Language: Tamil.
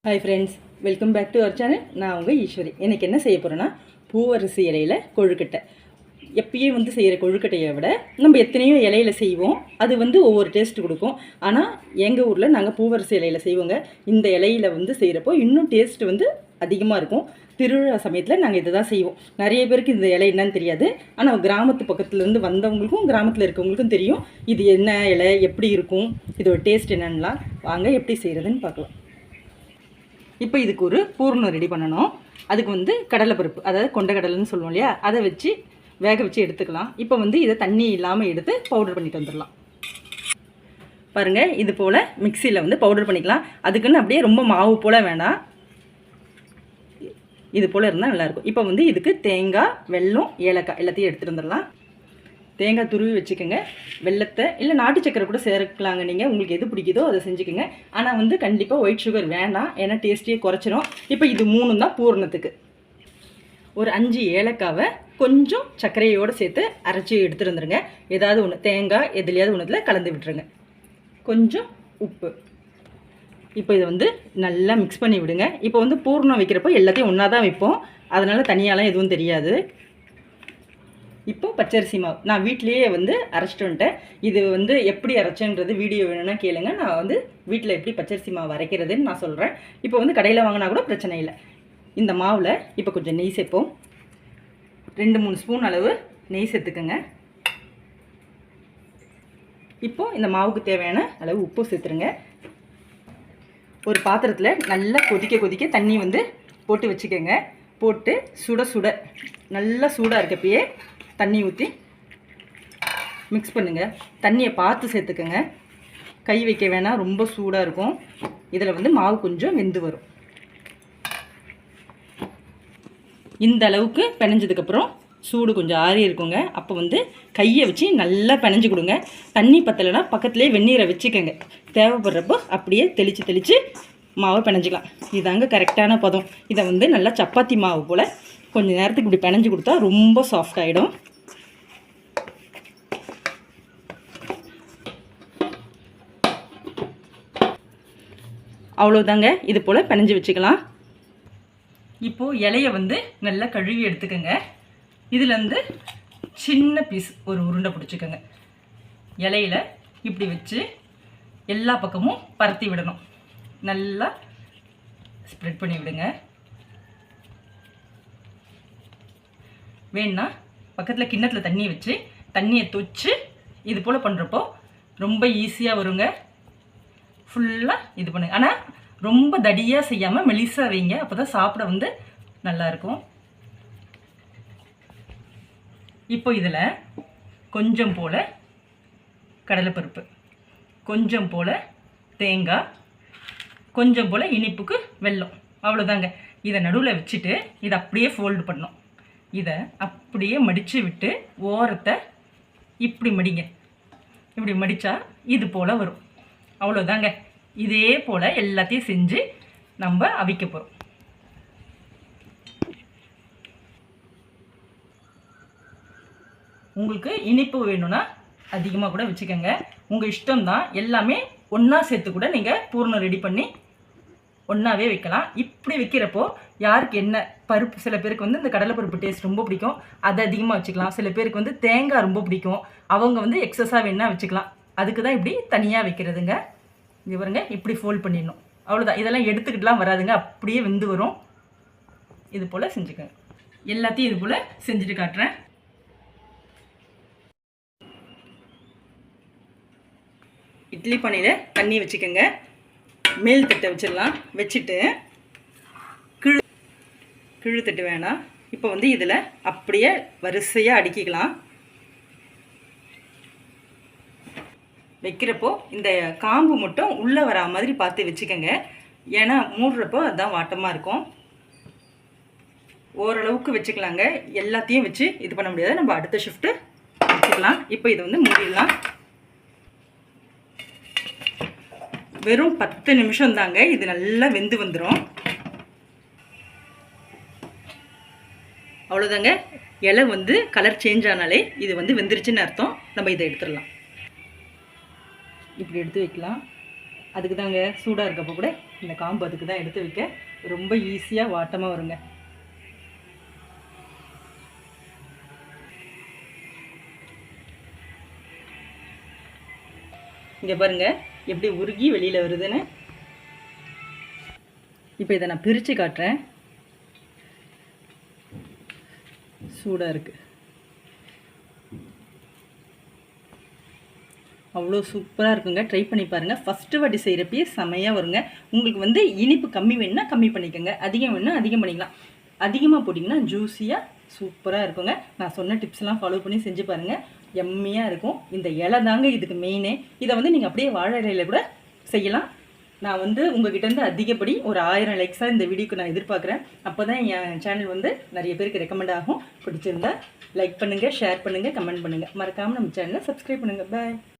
Hi friends, welcome back to our channel. நான் உங்கள் ஈஸ்வரி. எனக்கு என்ன செய்ய போகிறேன்னா, பூவரிசி இலையில் கொழுக்கட்டை. எப்பயும் செய்கிற கொழுக்கட்டையை விட நம்ம எத்தனையோ இலையில் செய்வோம். அது ஒவ்வொரு டேஸ்ட்டு கொடுக்கும். ஆனால் எங்கள் ஊரில் நாங்கள் பூவரிசி இலையில் செய்வோங்க. இந்த இலையில் செய்கிறப்போ இன்னும் டேஸ்ட்டு அதிகமாக இருக்கும். திருவிழா சமயத்தில் நாங்கள் இதை தான் செய்வோம். நிறைய பேருக்கு இந்த இலை என்னன்னு தெரியாது. ஆனால் கிராமத்து பக்கத்துலேருந்து வந்தவங்களுக்கும் கிராமத்தில் இருக்கவங்களுக்கும் தெரியும் இது என்ன இலை, எப்படி இருக்கும், இதோட டேஸ்ட் என்னென்னலாம். வாங்க எப்படி செய்கிறதுன்னு பார்க்கலாம். இப்போ இதுக்கு ஒரு பூர்ணம் ரெடி பண்ணணும். அதுக்கு கடலைப்பருப்பு, அதாவது கொண்ட கடலைன்னு சொல்லுவோம் இல்லையா, அதை வச்சு வேக வச்சு எடுத்துக்கலாம். இப்போ இதை தண்ணி இல்லாமல் எடுத்து பவுடர் பண்ணிட்டு வந்துடலாம். பாருங்கள், இது போல் மிக்சியில் பவுடர் பண்ணிக்கலாம். அதுக்குன்னு அப்படியே ரொம்ப மாவு போல் வேணாம், இது போல் இருந்தால் நல்லாயிருக்கும். இப்போ இதுக்கு தேங்காய், வெல்லம், ஏலக்காய் எல்லாத்தையும் எடுத்துகிட்டு வந்துடலாம். தேங்காய் துருவி வச்சுக்கோங்க. வெல்லத்தை இல்லை நாட்டு சக்கரை கூட சேர்க்கலாங்க. நீங்கள் உங்களுக்கு எது பிடிக்குதோ அதை செஞ்சுக்கோங்க. ஆனால் கண்டிப்பாக ஒயிட் சுகர் வேண்டாம், ஏன்னா டேஸ்ட்டியே குறைச்சிரும். இப்போ இது 3 தான் பூரணத்துக்கு. ஒரு 5 ஏலக்காவை கொஞ்சம் சர்க்கரையோடு சேர்த்து அரைச்சி எடுத்துகிட்டு வந்துடுங்க. ஏதாவது ஒன்று தேங்காய் எதுலையாவது ஒன்றுத்தில் கலந்து விட்டுருங்க. கொஞ்சம் உப்பு. இப்போ இதை நல்லா மிக்ஸ் பண்ணி விடுங்க. இப்போ பூர்ணம் வைக்கிறப்போ எல்லாத்தையும் ஒன்றா தான் வைப்போம், அதனால் தனியாலாம் எதுவும் தெரியாது. இப்போ பச்சரிசி மாவு நான் வீட்டிலேயே அரைச்சிட்டு வந்துட்டேன். இது எப்படி அரைச்சேன்றது வீடியோ வேணும்னா கேளுங்க. நான் வீட்டில் எப்படி பச்சரிசி மாவு அரைக்கிறதுன்னு நான் சொல்கிறேன். இப்போ கடையில் வாங்கினா கூட பிரச்சனை இல்லை. இந்த மாவில் இப்போ கொஞ்சம் நெய் சேர்ப்போம். 2-3 ஸ்பூன் அளவு நெய் சேர்த்துக்குங்க. இப்போது இந்த மாவுக்கு தேவையான அளவு உப்பு சேர்த்துருங்க. ஒரு பாத்திரத்தில் நல்லா கொதிக்க தண்ணி போட்டு வச்சுக்கோங்க. போட்டு சுட சுட நல்லா சூடாக இருக்கப்பயே தண்ணி ஊற்றி மிக்ஸ் பண்ணுங்கள். தண்ணியை பார்த்து சேர்த்துக்கோங்க, கை வைக்க வேணாம், ரொம்ப சூடாக இருக்கும். இதில் மாவு கொஞ்சம் வெந்து வரும். இந்த அளவுக்கு பிணைஞ்சதுக்கப்புறம் சூடு கொஞ்சம் ஆறி இருக்குங்க. அப்போ கையை வச்சு நல்லா பிணைஞ்சு கொடுங்க. தண்ணி பத்தலைன்னா பக்கத்துலேயே வெந்நீரை வச்சுக்கோங்க. தேவைப்படுறப்போ அப்படியே தெளித்து மாவை பிணைஞ்சிக்கலாம். இதாங்க கரெக்டான பதம். இதை நல்லா சப்பாத்தி மாவு போல் கொஞ்சம் நேரத்துக்கு இப்படி பிணைஞ்சு கொடுத்தா ரொம்ப சாஃப்ட் ஆகிடும். அவ்வளோதாங்க, இது போல் பிணைஞ்சு வச்சுக்கலாம். இப்போது இலையை நல்லா கழுவி எடுத்துக்கோங்க. இதில் சின்ன பீஸ் ஒரு உருண்டை பிடிச்சிக்கோங்க. இலையில் இப்படி வச்சு எல்லா பக்கமும் பரத்தி விடணும். நல்லா ஸ்ப்ரெட் பண்ணி விடுங்க. வேணுன்னா பக்கத்தில் கிண்ணத்தில் தண்ணி வச்சு தண்ணியை தொச்சு இது போல் பண்ணுறப்போ ரொம்ப ஈஸியாக வருங்க. ஃபுல்லாக இது பண்ணுங்க. ஆனால் ரொம்ப தடியாக செய்யாமல் மெலிசாக வைங்க, அப்போ தான் சாப்பிட நல்லாயிருக்கும். இப்போ இதில் கொஞ்சம் போல் கடலைப்பருப்பு, கொஞ்சம் போல் தேங்காய், கொஞ்சம் போல் இனிப்புக்கு வெல்லம், அவ்வளோதாங்க. இதை நடுவில் வச்சுட்டு இதை அப்படியே ஃபோல்டு பண்ணணும். இதை அப்படியே மடித்து விட்டு ஓரத்தை இப்படி மடிங்க. இப்படி மடித்தா இது போல் வரும். அவ்வளோதாங்க. இதே போல் எல்லாத்தையும் செஞ்சு நம்ம அவிக்க போகிறோம். உங்களுக்கு இனிப்பு வேணும்னா அதிகமாக கூட வச்சுக்கோங்க, உங்கள் இஷ்டம்தான். எல்லாமே ஒன்றா சேர்த்து கூட நீங்கள் பூர்ணம் ரெடி பண்ணி ஒன்றாவே வைக்கலாம். இப்படி வைக்கிறப்போ யாருக்கு என்ன பருப்பு, சில பேருக்கு இந்த கடலைப்பருப்பு டேஸ்ட் ரொம்ப பிடிக்கும், அதை அதிகமாக வச்சுக்கலாம். சில பேருக்கு தேங்காய் ரொம்ப பிடிக்கும், அவங்க எக்ஸஸாக வேணால் வச்சுக்கலாம். அதுக்கு தான் இப்படி தனியாக வைக்கிறதுங்க. இது பாருங்க, இப்படி ஃபோல்ட் பண்ணிடணும். அவ்வளோதான். இதெல்லாம் எடுத்துக்கிட்டுலாம் வராதுங்க, அப்படியே வெந்து வரும். இது போல் செஞ்சுக்கோங்க. எல்லாத்தையும் இது போல் செஞ்சுட்டு காட்டுறேன். இட்லி பானையில் தண்ணி வச்சுக்கோங்க. மேல் தட்டை வச்சிடலாம். வச்சுட்டு கீழ் தட்டு வேணாம். இப்போ இதில் அப்படியே வரிசையாக அடுக்கிக்கலாம். வைக்கிறப்போ இந்த காம்பு மட்டும் உள்ளே வரா மாதிரி பார்த்து வச்சுக்கோங்க, ஏன்னா மூடுறப்போ அதுதான் வாட்டமாக இருக்கும். ஓரளவுக்கு வச்சுக்கலாங்க. எல்லாத்தையும் வச்சு இது பண்ண முடியாது, நம்ம அடுத்த ஷிஃப்ட்டு வச்சுக்கலாம். இப்போ இதை மூடிடலாம். வெறும் 10 நிமிஷம் தாங்க, இது நல்லா வெந்து வந்துடும். அவ்வளோதாங்க. இலை கலர் சேஞ்ச் ஆனாலே இது வெந்துருச்சுன்னு அர்த்தம். நம்ம இதை எடுத்துடலாம். இப்படி எடுத்து வைக்கலாம். அதுக்கு தாங்க சூடாக இருக்கப்போ கூட இந்த காம்பு அதுக்கு தான் எடுத்து வைக்க ரொம்ப ஈஸியாக வாட்டமாக வருங்க. இங்கே பாருங்கள் எப்படி உருகி வெளியில் வருதுன்னு. இப்போ இதை நான் பிரித்து காட்டுறேன். சூடாக இருக்குது. அவ்வளோ சூப்பராக இருக்குங்க. ட்ரை பண்ணி பாருங்கள். ஃபஸ்ட்டு வாட்டி செய்கிறப்பயே செமையாக வருங்க. உங்களுக்கு இனிப்பு கம்மி வேணுன்னா கம்மி பண்ணிக்கோங்க, அதிகம் வேணுன்னா அதிகம் பண்ணிக்கலாம். அதிகமாக போட்டிங்கன்னா ஜூஸியாக சூப்பராக இருக்குங்க. நான் சொன்ன டிப்ஸ்லாம் ஃபாலோ பண்ணி செஞ்சு பாருங்கள். எம்மியாக இருக்கும். இந்த இலை தாங்க இதுக்கு மெயினே. இதை நீங்கள் அப்படியே வாழை இலையில் கூட செய்யலாம். நான் உங்ககிட்டேருந்து அதிகப்படி ஒரு 1000 லைக்ஸாக இந்த வீடியோக்கு நான் எதிர்பார்க்குறேன். அப்போ தான் என் சேனல் நிறைய பேருக்கு ரெக்கமெண்ட் ஆகும். பிடிச்சிருந்தா லைக் பண்ணுங்கள், ஷேர் பண்ணுங்கள், கமெண்ட் பண்ணுங்கள். மறக்காமல் நம்ம சேனலை சப்ஸ்கிரைப் பண்ணுங்கள். பாய்.